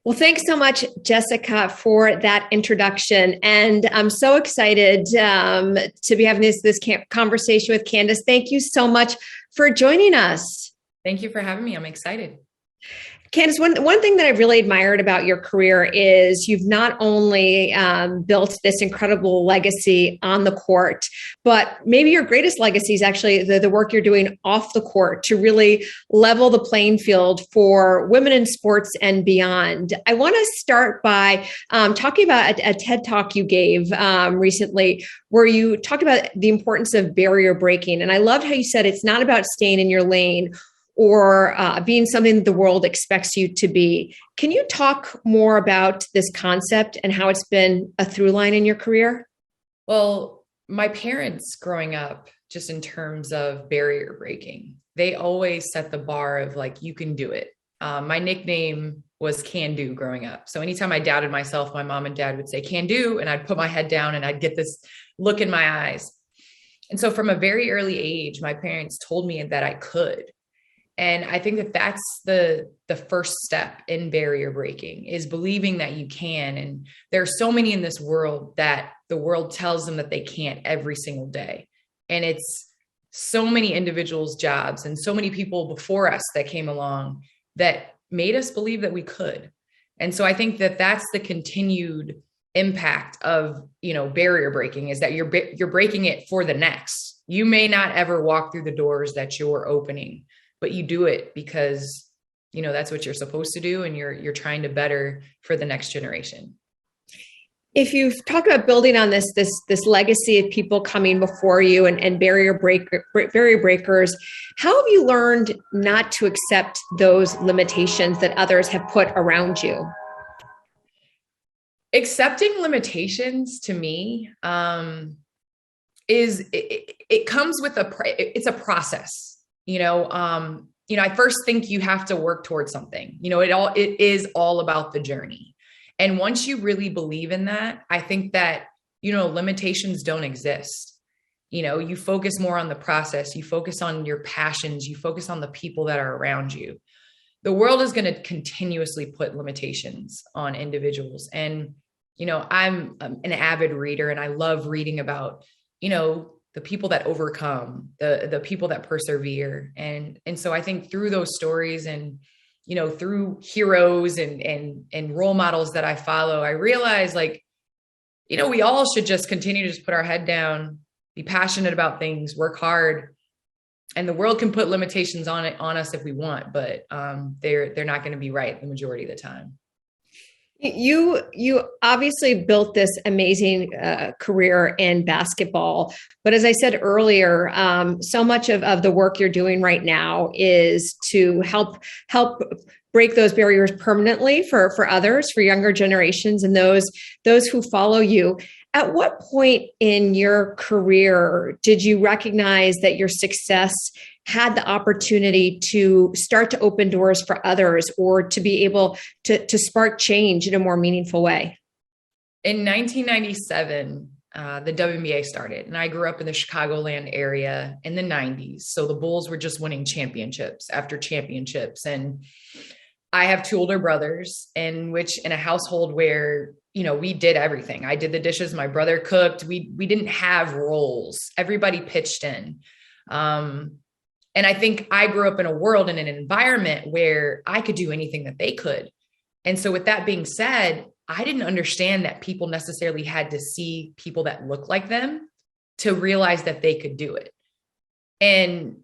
Well, thanks so much, Jessica, for that introduction. And I'm so excited to be having this conversation with Candace. Thank you so much for joining us. Thank you for having me. I'm excited. Candace, one thing that I really admired about your career is you've not only built this incredible legacy on the court, but maybe your greatest legacy is actually the work you're doing off the court to really level the playing field for women in sports and beyond. I want to start by talking about a TED Talk you gave recently where you talked about the importance of barrier breaking. And I loved how you said it's not about staying in your lane or being something that the world expects you to be. Can you talk more about this concept and how it's been a through line in your career? Well, my parents growing up, just in terms of barrier breaking, they always set the bar of like, you can do it. My nickname was Can Do growing up. So anytime I doubted myself, my mom and dad would say, Can Do, and I'd put my head down and I'd get this look in my eyes. And so from a very early age, my parents told me that I could. And I think that that's the first step in barrier breaking is believing that you can. And there are so many in this world that the world tells them that they can't every single day. And it's so many individuals' jobs and so many people before us that came along that made us believe that we could. And so I think that that's the continued impact of, barrier breaking is that you're breaking it for the next. You may not ever walk through the doors that you're opening, but you do it because, that's what you're supposed to do. And you're trying to better for the next generation. If you talk about building on this legacy of people coming before you and barrier breakers, how have you learned not to accept those limitations that others have put around you? Accepting limitations to me is it comes with it's a process. I first think you have to work towards something. It is all about the journey. And once you really believe in that, I think that, limitations don't exist. You focus more on the process, you focus on your passions, you focus on the people that are around you. The world is going to continuously put limitations on individuals. And, I'm an avid reader and I love reading about, the people that overcome, the people that persevere. And so I think through those stories and, through heroes and role models that I follow, I realize we all should just continue to just put our head down, be passionate about things, work hard. And the world can put limitations on us if we want, but they're not going to be right the majority of the time. You obviously built this amazing career in basketball, but as I said earlier, so much of the work you're doing right now is to help break those barriers permanently for others, for younger generations, and those who follow you. At what point in your career did you recognize that your success had the opportunity to start to open doors for others or to be able to spark change in a more meaningful way? In 1997, the WNBA started, and I grew up in the Chicagoland area in the 90s. So the Bulls were just winning championships after championships. And I have two older brothers in a household where, we did everything. I did the dishes. My brother cooked. We didn't have roles. Everybody pitched in. And I think I grew up in a world and an environment where I could do anything that they could. And so with that being said, I didn't understand that people necessarily had to see people that look like them to realize that they could do it. And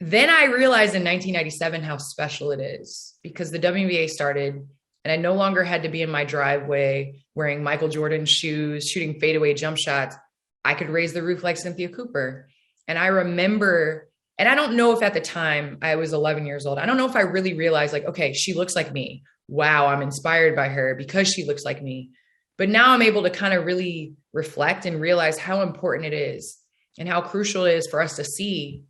then I realized in 1997 how special it is because the WNBA started and I no longer had to be in my driveway wearing Michael Jordan shoes, shooting fadeaway jump shots. I could raise the roof like Cynthia Cooper. And I remember, and I don't know if at the time I was 11 years old, I don't know if I really realized okay, she looks like me. Wow, I'm inspired by her because she looks like me. But now I'm able to kind of really reflect and realize how important it is and how crucial it is for us to see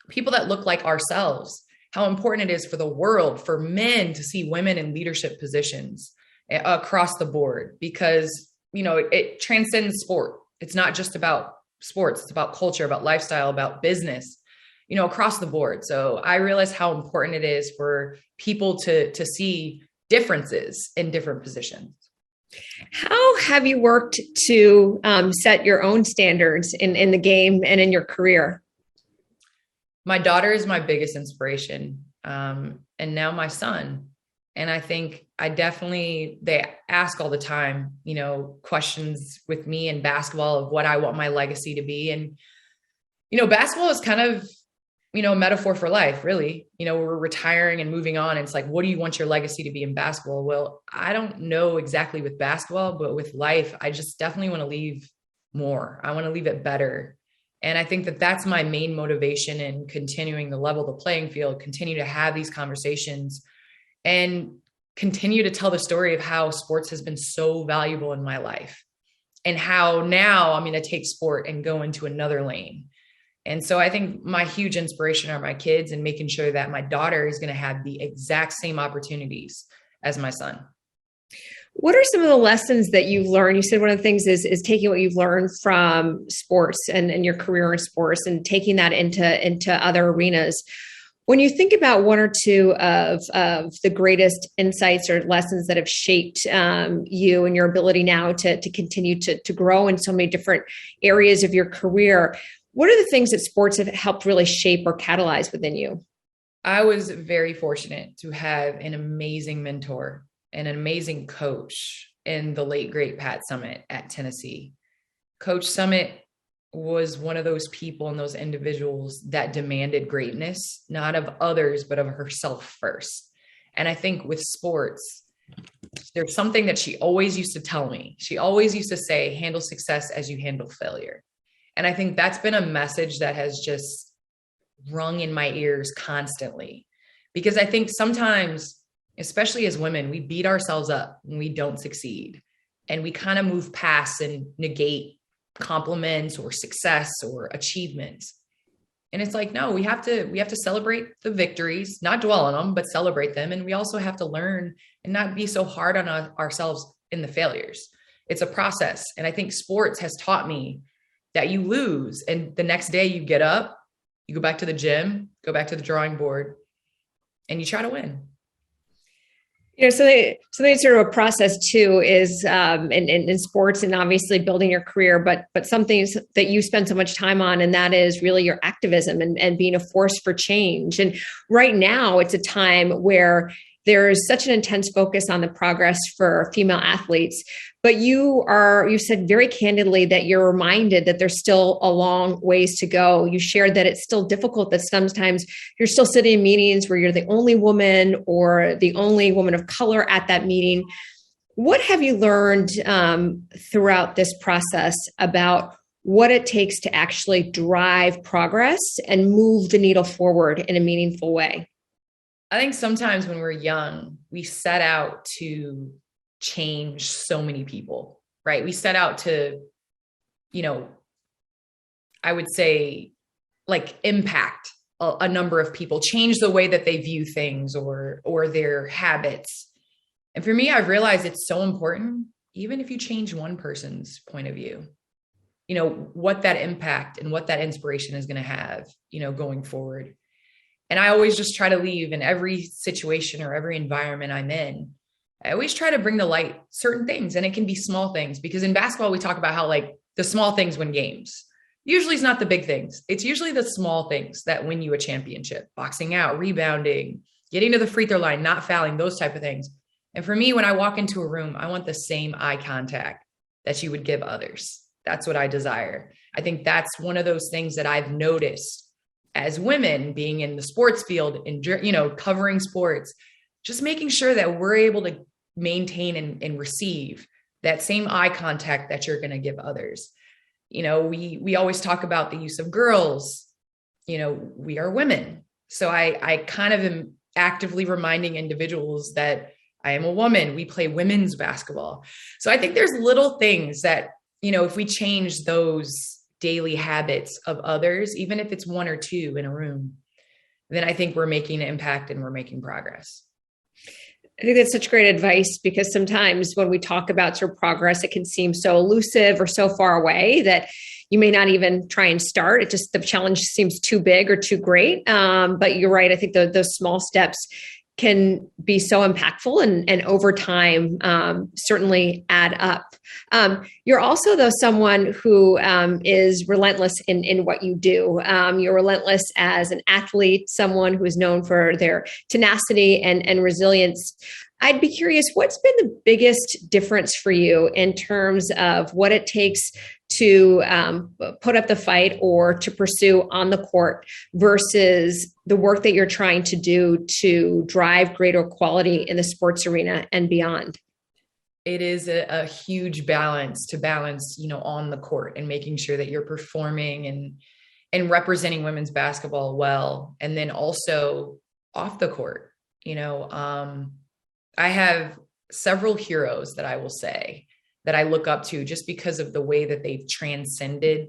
people that look like ourselves, how important it is for the world, for men to see women in leadership positions across the board, because, it transcends sport. It's not just about sports. It's about culture, about lifestyle, about business, across the board. So I realize how important it is for people to see differences in different positions. How have you worked to set your own standards in the game and in your career? My daughter is my biggest inspiration. And now my son. And I think they ask all the time, questions with me in basketball of what I want my legacy to be. And, basketball is kind of, a metaphor for life, really. We're retiring and moving on. And it's like, what do you want your legacy to be in basketball? Well, I don't know exactly with basketball, but with life, I just definitely want to leave more. I want to leave it better. And I think that that's my main motivation in continuing to level the playing field, continue to have these conversations, and continue to tell the story of how sports has been so valuable in my life and how now I'm going to take sport and go into another lane. And so I think my huge inspiration are my kids and making sure that my daughter is going to have the exact same opportunities as my son. What are some of the lessons that you've learned? You said one of the things is taking what you've learned from sports and your career in sports and taking that into other arenas. When you think about one or two of the greatest insights or lessons that have shaped you and your ability now to continue to grow in so many different areas of your career, what are the things that sports have helped really shape or catalyze within you? I was very fortunate to have an amazing mentor and an amazing coach in the late, great Pat Summitt at Tennessee. Coach Summitt was one of those people and those individuals that demanded greatness, not of others, but of herself first. And I think with sports, there's something that she always used to tell me. She always used to say, handle success as you handle failure. And I think that's been a message that has just rung in my ears constantly, because I think sometimes, especially as women, we beat ourselves up when we don't succeed, and we kind of move past and negate compliments or success or achievements. And it's like, no, we have to celebrate the victories, not dwell on them, but celebrate them. And we also have to learn and not be so hard on ourselves in the failures. It's a process. And I think sports has taught me that you lose, and the next day you get up, you go back to the gym, go back to the drawing board, and you try to win. Something sort of a process too is in sports and obviously building your career, but something that you spend so much time on, and that is really your activism and being a force for change. And right now it's a time where there is such an intense focus on the progress for female athletes, but you said very candidly that you're reminded that there's still a long ways to go. You shared that it's still difficult, that sometimes you're still sitting in meetings where you're the only woman or the only woman of color at that meeting. What have you learned throughout this process about what it takes to actually drive progress and move the needle forward in a meaningful way? I think sometimes when we're young, we set out to change so many people, right? We set out to, I would say like impact a number of people, change the way that they view things or their habits. And for me, I've realized it's so important, even if you change one person's point of view, what that impact and what that inspiration is going to have, going forward. And I always just try to leave in every situation or every environment I'm in. I always try to bring to light certain things, and it can be small things, because in basketball, we talk about how like the small things win games. Usually it's not the big things. It's usually the small things that win you a championship, boxing out, rebounding, getting to the free throw line, not fouling, those type of things. And for me, when I walk into a room, I want the same eye contact that you would give others. That's what I desire. I think that's one of those things that I've noticed as women being in the sports field and, covering sports, just making sure that we're able to maintain and receive that same eye contact that you're going to give others. We always talk about the use of girls, we are women. So I kind of am actively reminding individuals that I am a woman. We play women's basketball. So I think there's little things that, if we change those daily habits of others, even if it's one or two in a room, then I think we're making an impact and we're making progress. I think that's such great advice, because sometimes when we talk about sort of progress, it can seem so elusive or so far away that you may not even try and start. The challenge seems too big or too great. But you're right. I think those small steps can be so impactful and over time certainly add up. You're also, though, someone who is relentless in what you do. You're relentless as an athlete, someone who is known for their tenacity and resilience. I'd be curious, what's been the biggest difference for you in terms of what it takes to put up the fight or to pursue on the court versus the work that you're trying to do to drive greater quality in the sports arena and beyond? It is a huge balance to balance, on the court and making sure that you're performing and representing women's basketball well. And then also off the court, I have several heroes that I will say that I look up to just because of the way that they've transcended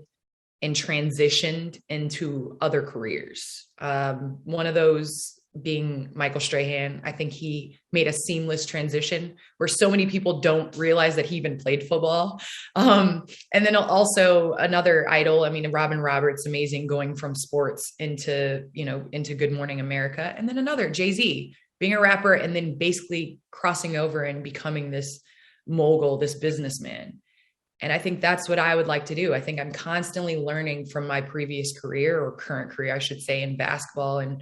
and transitioned into other careers. One of those being Michael Strahan. I think he made a seamless transition where so many people don't realize that he even played football. And then also another idol, Robin Roberts, amazing, going from sports into Good Morning America. And then another, Jay-Z, being a rapper and then basically crossing over and becoming this mogul, this businessman. And I think that's what I would like to do. I think I'm constantly learning from my previous career, or current career, I should say, in basketball. And,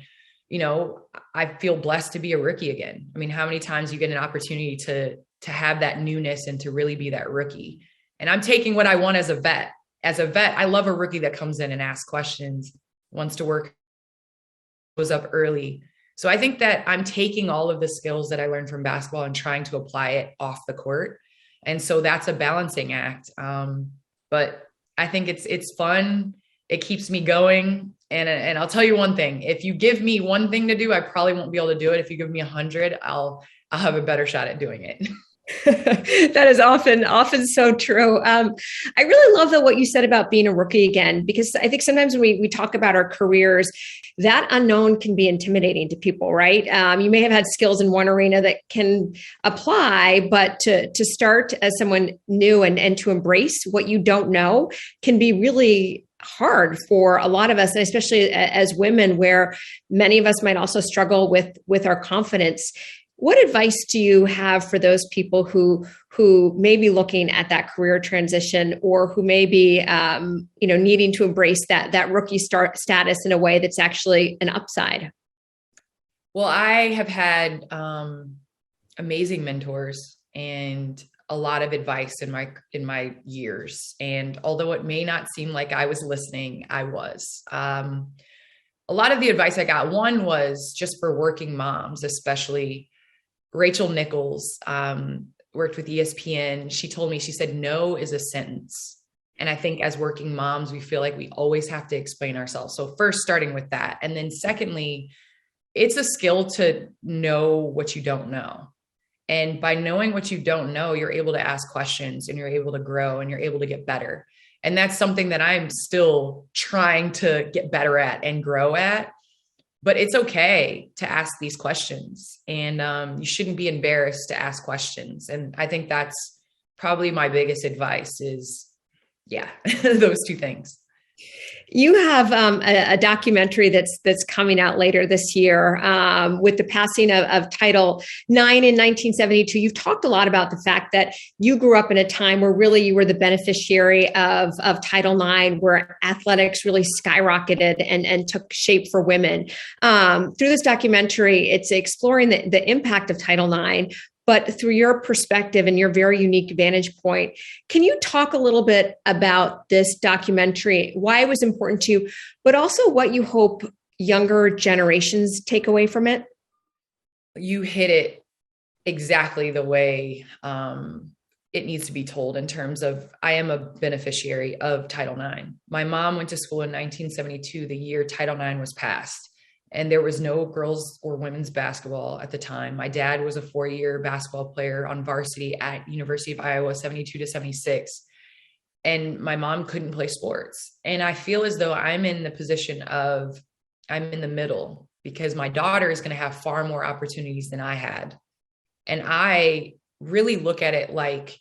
I feel blessed to be a rookie again. How many times you get an opportunity to have that newness and to really be that rookie? And I'm taking what I want as a vet. As a vet, I love a rookie that comes in and asks questions, wants to work, goes up early. So I think that I'm taking all of the skills that I learned from basketball and trying to apply it off the court. And so that's a balancing act. But I think it's fun. It keeps me going. And I'll tell you one thing, if you give me one thing to do, I probably won't be able to do it. If you give me 100, I'll have a better shot at doing it. That is often so true. I really love what you said about being a rookie again, because I think sometimes when we talk about our careers, that unknown can be intimidating to people, right? You may have had skills in one arena that can apply, but to start as someone new and to embrace what you don't know can be really hard for a lot of us, and especially as women, where many of us might also struggle with our confidence. What advice do you have for those people who may be looking at that career transition, or who may be needing to embrace that rookie status in a way that's actually an upside? Well, I have had amazing mentors and a lot of advice in my years. And although it may not seem like I was listening, I was. A lot of the advice I got, one was just for working moms, especially Rachel Nichols, worked with ESPN. She told me, she said, no is a sentence. And I think as working moms, we feel like we always have to explain ourselves. So first, starting with that. And then secondly, it's a skill to know what you don't know. And by knowing what you don't know, you're able to ask questions and you're able to grow and you're able to get better. And that's something that I'm still trying to get better at and grow at. But it's okay to ask these questions, and you shouldn't be embarrassed to ask questions. And I think that's probably my biggest advice is, those two things. You have a documentary that's coming out later this year with the passing of Title IX in 1972. You've talked a lot about the fact that you grew up in a time where really you were the beneficiary of Title IX, where athletics really skyrocketed and took shape for women. Through this documentary, it's exploring the impact of Title IX, but through your perspective and your very unique vantage point. Can you talk a little bit about this documentary, why it was important to you, but also what you hope younger generations take away from it? You hit it exactly the way it needs to be told, in terms of, I am a beneficiary of Title IX. My mom went to school in 1972, the year Title IX was passed. And there was no girls or women's basketball at the time. My dad was a 4-year basketball player on varsity at University of Iowa, 72 to 76. And my mom couldn't play sports. And I feel as though I'm in the position of, I'm in the middle, because my daughter is going to have far more opportunities than I had. And I really look at it like,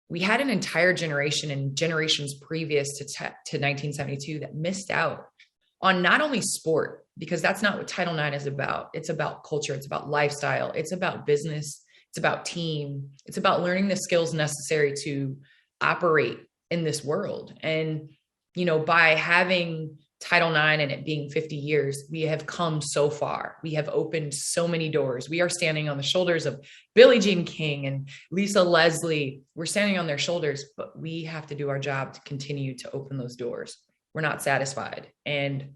we had an entire generation and generations previous to 1972 that missed out on not only sport, because that's not what Title IX is about. It's about culture. It's about lifestyle. It's about business. It's about team. It's about learning the skills necessary to operate in this world. And, you know, by having Title IX and it being 50 years, we have come so far. We have opened so many doors. We are standing on the shoulders of Billie Jean King and Lisa Leslie. We're standing on their shoulders, but we have to do our job to continue to open those doors. We're not satisfied. And,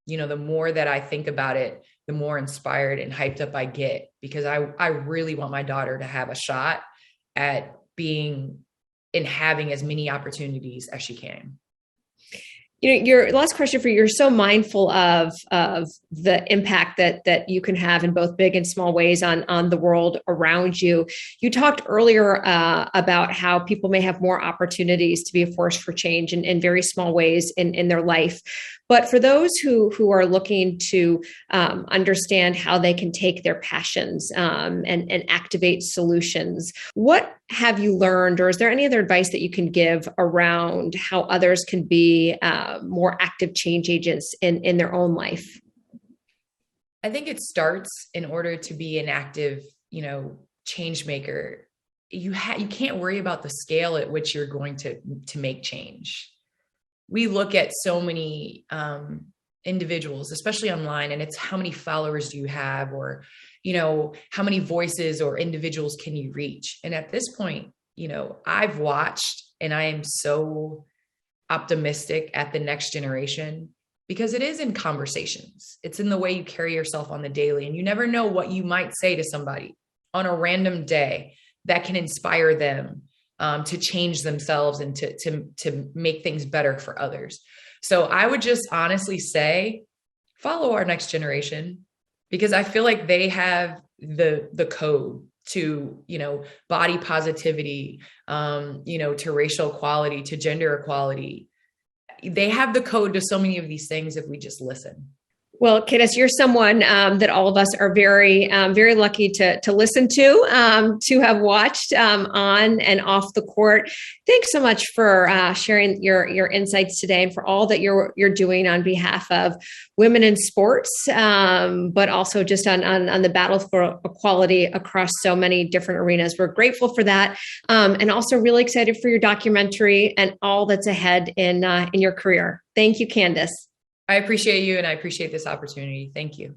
you know, the more that I think about it, the more inspired and hyped up I get, because I really want my daughter to have a shot at being and having as many opportunities as she can. You know, your last question for you, you're so mindful of the impact that you can have in both big and small ways on the world around you. You talked earlier about how people may have more opportunities to be a force for change in very small ways in their life. But for those who are looking to understand how they can take their passions and activate solutions, what have you learned, or is there any other advice that you can give around how others can be more active change agents in their own life? I think it starts, in order to be an active, you know, change maker, you can't worry about the scale at which you're going to make change. We look at so many individuals, especially online, and it's how many followers do you have, or, you know, how many voices or individuals can you reach? And at this point, you know, I've watched, and I am so optimistic at the next generation, because it is in conversations. It's in the way you carry yourself on the daily, and you never know what you might say to somebody on a random day that can inspire them to change themselves and to make things better for others. So I would just honestly say, follow our next generation, because I feel like they have the code to, you know, body positivity, you know, to racial equality, to gender equality. They have the code to so many of these things if we just listen. Well, Candace, you're someone that all of us are very, very lucky to listen to have watched on and off the court. Thanks so much for sharing your insights today, and for all that you're doing on behalf of women in sports, but also just on the battle for equality across so many different arenas. We're grateful for that, and also really excited for your documentary and all that's ahead in your career. Thank you, Candace. I appreciate you, and I appreciate this opportunity. Thank you.